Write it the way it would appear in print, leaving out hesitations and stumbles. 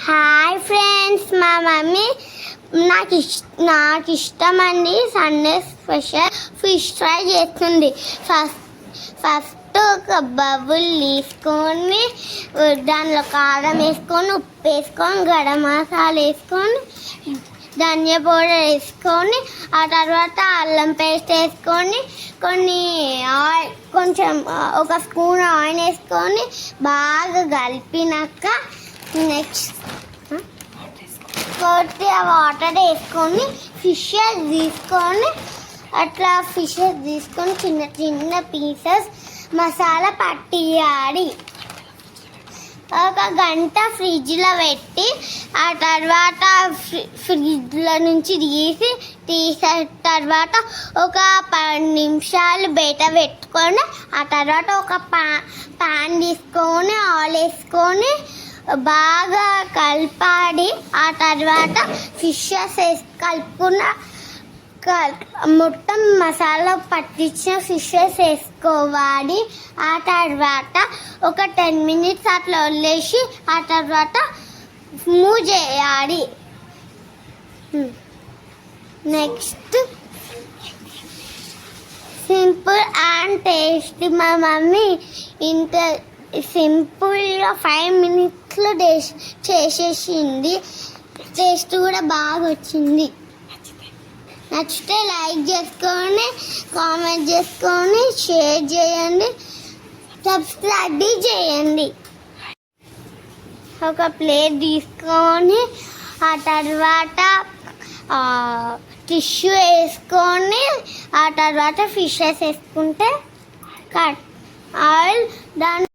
Hi friends, మా mummy నాకు ఇష్టమండి సండే స్పెషల్ ఫిష్ ఫ్రై చేస్తుంది. ఫస్ట్ ఒక బౌల్ తీసుకొని దానిలో కారం వేసుకొని, ఉప్పు వేసుకొని, గరం మసాలా వేసుకొని, ధనియా పౌడర్ వేసుకొని, ఆ తర్వాత అల్లం పేస్ట్ వేసుకొని, కొంచెం ఒక స్పూన్ ఆయిల్ వేసుకొని బాగా కలిపినాక నెక్స్ట్ కొద్దిగా వాటర్ వేసుకొని ఫిషెస్ తీసుకొని చిన్న చిన్న పీసెస్ మసాలా పట్టియాలి. ఒక గంట ఫ్రిడ్జ్లో పెట్టి ఆ తర్వాత ఫ్రిడ్జ్లో నుంచి తీసిన తర్వాత ఒక 10 నిమిషాలు బయట పెట్టుకొని, ఆ తర్వాత ఒక పాన్ తీసుకొని ఆయిల్ వేసుకొని బాగా కలపాలి. ఆ తర్వాత ఫిషెస్ కలుపుకున్న మొత్తం మసాలా పట్టించిన ఫిషెస్ వేసుకోవాలి. ఆ తర్వాత ఒక 10 మినిట్స్ అట్లా వదిలేసి ఆ తర్వాత మూవ్ చేయాలి. Next simple and tasty. మా మమ్మీ ఇంత సింపుల్గా 5 మినిట్స్లో చేసేసింది. టేస్ట్ కూడా బాగా వచ్చింది. నచ్చితే లైక్ చేసుకొని, కామెంట్ చేసుకొని, షేర్ చేయండి, సబ్స్క్రైబ్ చేయండి. ఒక ప్లేట్ తీసుకొని ఆ తర్వాత టిష్యూ వేసుకొని ఆ తర్వాత ఫిషెస్ వేసుకుంటే కట్ ఆయిల్ దాని